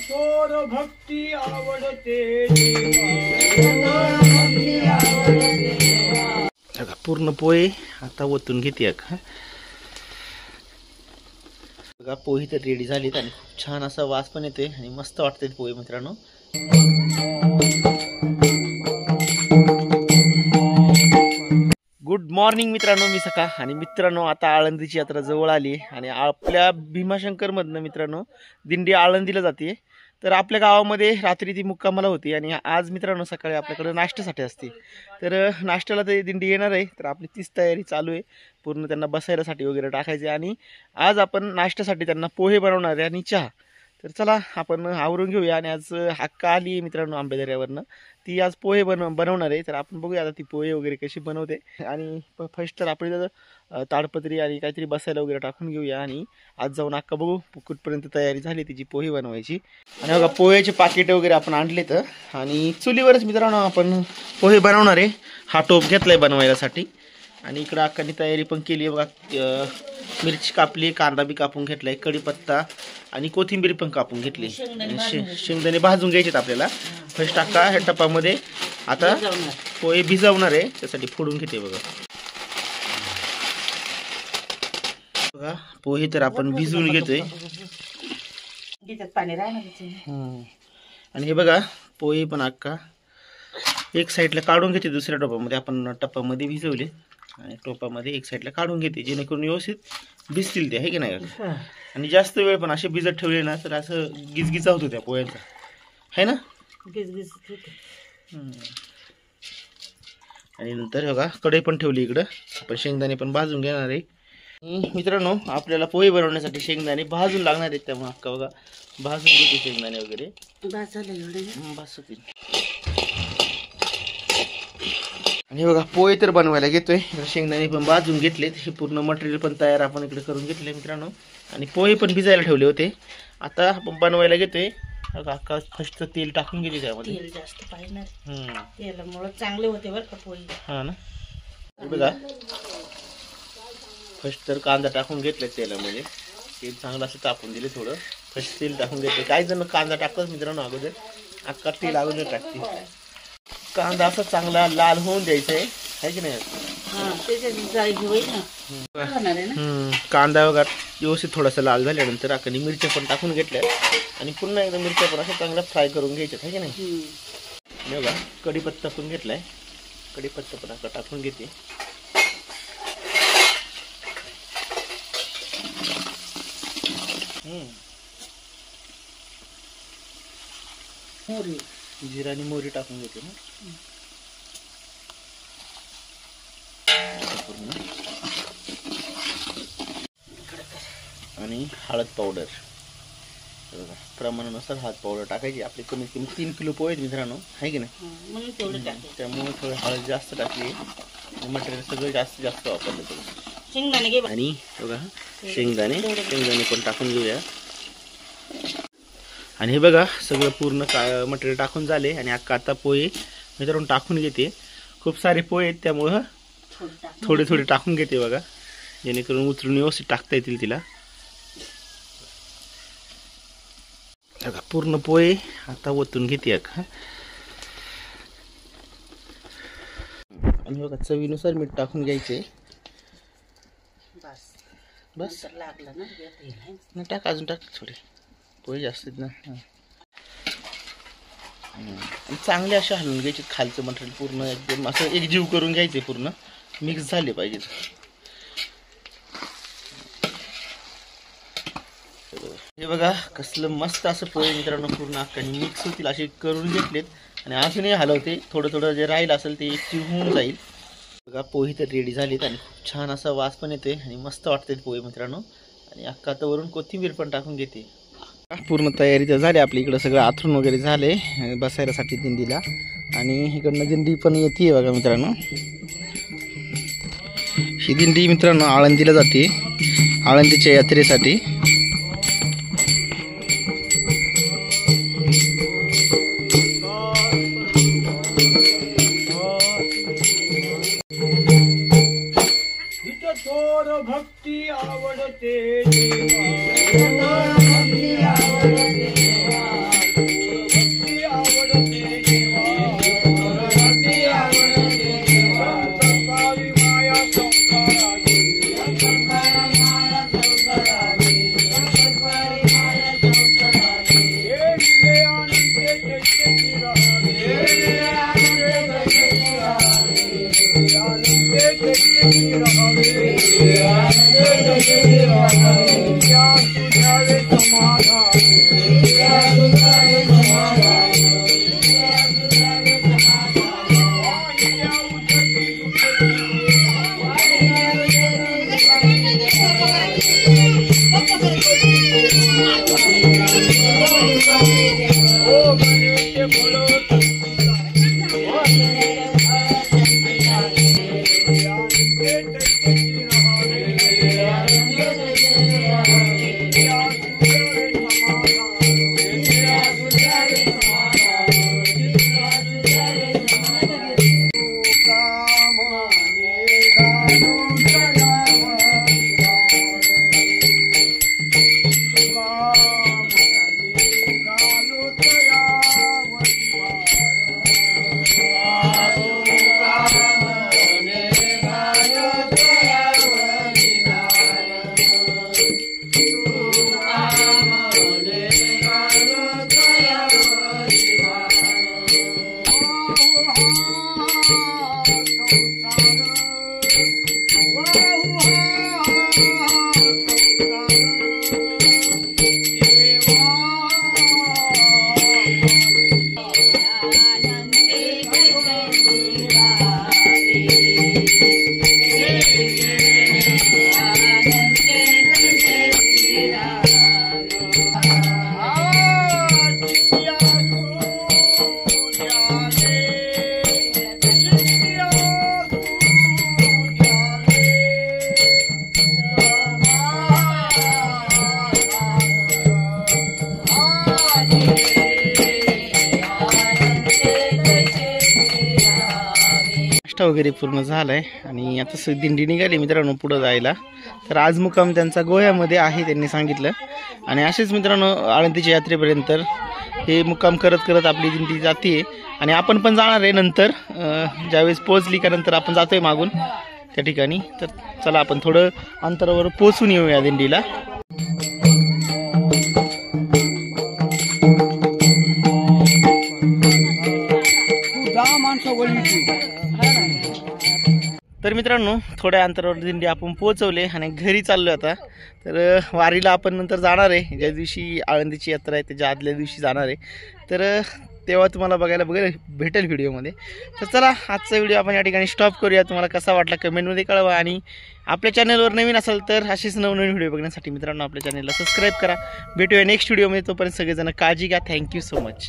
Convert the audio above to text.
थोर भक्ती आवडते पूर्ण पोहे आता ओतून घेते बघा. पोहे तर रेडी झालीत आणि खूप छान असा वास पण येतोय आणि मस्त वाटते पोहे मित्रांनो. गुड मॉर्निंग मित्रांनो, मी सका. आणि मित्रांनो आता आळंदीची यात्रा जवळ आली आणि आपल्या भीमाशंकर मधनं मित्रांनो दिंडी आळंदीला जाते. तर आपल्या गावामध्ये रात्री ती मुक्कामाला होती आणि आज मित्रांनो सकाळी आपल्याकडे नाश्त्यासाठी असते. तर नाश्त्याला ते दिंडी येणार आहे. तर आपली तीच तयारी चालू आहे. पूर्ण त्यांना बसायलासाठी वगैरे टाकायचे आणि आज आपण नाश्त्यासाठी त्यांना पोहे बनवणार आहे आणि चहा. तर चला आपण आवरून घेऊया. आणि आज हक्का आली मित्रांनो आंबेदऱ्यावरनं, ती आज पोहे बनवणार आहे. तर आपण बघूया आता ती पोहे वगैरे कशी बनवते. आणि फर्स्ट तर आपण ताडपत्री आणि काहीतरी बसायला वगैरे टाकून घेऊया आणि आज जाऊन अक्का बघू कुठपर्यंत तयारी झाली तिची पोहे बनवायची. आणि बघा पोह्याचे पाकिट वगैरे आपण आणले तर आणि चुलीवरच मित्रांनो आपण पोहे बनवणार आहे. हा टोप घेतलाय बनवायसाठी. आणि इकडं अक्कानी तयारी पण केली आहे बघा. मिरची कापली, कांदा बी कापून घेतलाय, कढीपत्ता आणि कोथिंबीर पण कापून घेतली. शेंगदाणे भाजून घ्यायचेत आपल्याला. फर्स्ट अक्का ह्या टपामध्ये आता पोहे भिजवणार आहे, त्यासाठी फोडून घेते बघा. बघा पोहे तर आपण भिजवून घेतोय. आणि हे बघा पोहे पण अक्का एक साईडला काढून घेते, दुसऱ्या टोपामध्ये आपण टपामध्ये भिजवले आणि टोपामध्ये एक साईडला काढून घेते, जेणेकरून व्यवस्थित भिजतील ते, आहे की नाही. आणि जास्त वेळ पण असे भिजत ठेवले ना तर असं गिजगिजा होतो त्या पोह्यांचा, आहे ना. आणि नंतर बघा कढई पण ठेवली इकडं, आपण शेंगदाणे पण भाजून घेणार आहे. मित्रांनो आपल्याला पोहे बनवण्यासाठी शेंगदाणे भाजून लागणार आहेत, त्यामुळे अक्का बघा भाजून घेते शेंगदाणे वगैरे. आणि बघा पोहे तर बनवायला घेतोय. शेंगदाणे पण भाजून घेतलेत. हे पूर्ण मटेरियल पण तयार आपण इकडे करून घेतले मित्रांनो. आणि पोहे पण भिजायला ठेवले होते. आता आपण बनवायला घेतोय. अक्का फर्स्ट तेल टाकून घेते त्यामध्ये. तेल जास्त पाहिजे, तेलामुळे चांगले होते बरं का पोहे. हा ना. बघा फर्स्ट तर कांदा टाकून घेतलाय तेलामध्ये. तेल चांगलं असं टाकून दिले थोडं. फर्स्ट तेल टाकून घेतले. काही जण कांदा टाकतात मित्रांनो अगोदर. अक्का तेल अगोदर टाकते. कांदा असा चांगला लाल होऊन द्यायचा आहे की नाही. कांदा वगैरे व्यवस्थित थोडासा लाल झाल्यानंतर आपण मिरच्या पण टाकून घेतल्या आणि पुन्हा एकदा मिरच्या पण असं चांगला फ्राय करून घ्यायच्या, आहे की नाही. बघा कढीपत्ता पण घेतलाय. कढीपत्ता पण आता टाकून घेते. जिरा आणि मोहरी टाकून घेते ना. आणि हळद पावडर प्रमाणानुसार हळद पावडर टाकायची. आपली कमीत कमी 3 किलो पोहे आहेत मित्रांनो, आहे की नाही. त्यामुळे थोडं हळद जास्त टाकली. मटेरियल सगळं जास्तीत जास्त वापरलं शेंगदाणे. आणि बघा शेंगदाणे पण टाकून घेऊया. आणि हे बघा सगळं पूर्ण मटेरियल टाकून झाले. आणि आता पोहे मित्रांनो टाकून घेते. खूप सारे पोहे आहेत त्यामुळं थोडे थोडे टाकून घेते बघा, जेणेकरून उतरून व्यवस्थित टाकता येतील तिला. बघा पूर्ण पोहे आता ओतून घेते अक्का. आणि बघा चवीनुसार मीठ टाकून घ्यायचे. बस लागलं ना, टाक अजून टाक थोडे. पोहे जास्त आहेत ना. आणि चांगले असे हलवून घ्यायचे. खालचं मटेरियल पूर्ण एकदम असं एकजीव करून घ्यायचे, पूर्ण मिक्स झाले पाहिजे. हे बघा कसलं मस्त असं पोहे मित्रांनो पूर्ण अक्काने मिक्स होतील असे करून घेतलेत. आणि अजूनही हलवते. थोडं थोडं जे राहील असेल ते एकजीव होऊन जाईल. बघा पोहे तर रेडी झालेत आणि खूप छान असा वास पण येते आणि मस्त वाटते पोहे मित्रांनो. आणि अक्का आता वरून कोथिंबीर पण टाकून घेते. पूर्ण तयारी तर झाली आपली. इकडं सगळं आथरून वगैरे झाले बसायसाठी दिंडीला. आणि इकडनं दिंडी पण येते बघा मित्रांनो. ही दिंडी मित्रांनो आळंदीला जाते, आळंदीच्या यात्रेसाठी. भक्ती आवडते ओ गणेश फळो नाश्ता वगैरे पूर्ण झालाय आणि आता दिंडी निघाली मित्रांनो पुढे जायला. तर आज मुक्काम त्यांचा गोव्यामध्ये आहे त्यांनी सांगितलं. आणि असेच मित्रांनो आळंदीच्या यात्रेपर्यंत हे मुक्काम करत करत आपली दिंडी जाते. आणि आपण पण जाणार आहे नंतर ज्यावेळेस पोहोचली का नंतर आपण जातोय मागून त्या ठिकाणी. तर चला आपण थोडं अंतरावर पोहोचून येऊया दिंडीला. तर मित्रांनो थोड्या अंतरावर दिंडी आपण पोहोचवले आणि घरी चाललो आता. तर वारीला आपण नंतर जाणार आहे. ज्या दिवशी आळंदीची यात्रा आहे त्याच्या आदल्या दिवशी जाणार आहे. तर तेव्हा तुम्हाला बघायला भेटेल व्हिडिओमध्ये. तर चला आजचा व्हिडिओ आपण या ठिकाणी स्टॉप करूया. तुम्हाला कसा वाटला कमेंटमध्ये कळवा. आणि आपल्या चॅनलवर नवीन असाल तर असेच नवनवीन व्हिडिओ बघण्यासाठी मित्रांनो आपल्या चॅनलला सबस्क्राईब करा. भेटूया नेक्स्ट व्हिडिओमध्ये. तोपर्यंत सगळेजण काळजी घ्या. Thank you so much.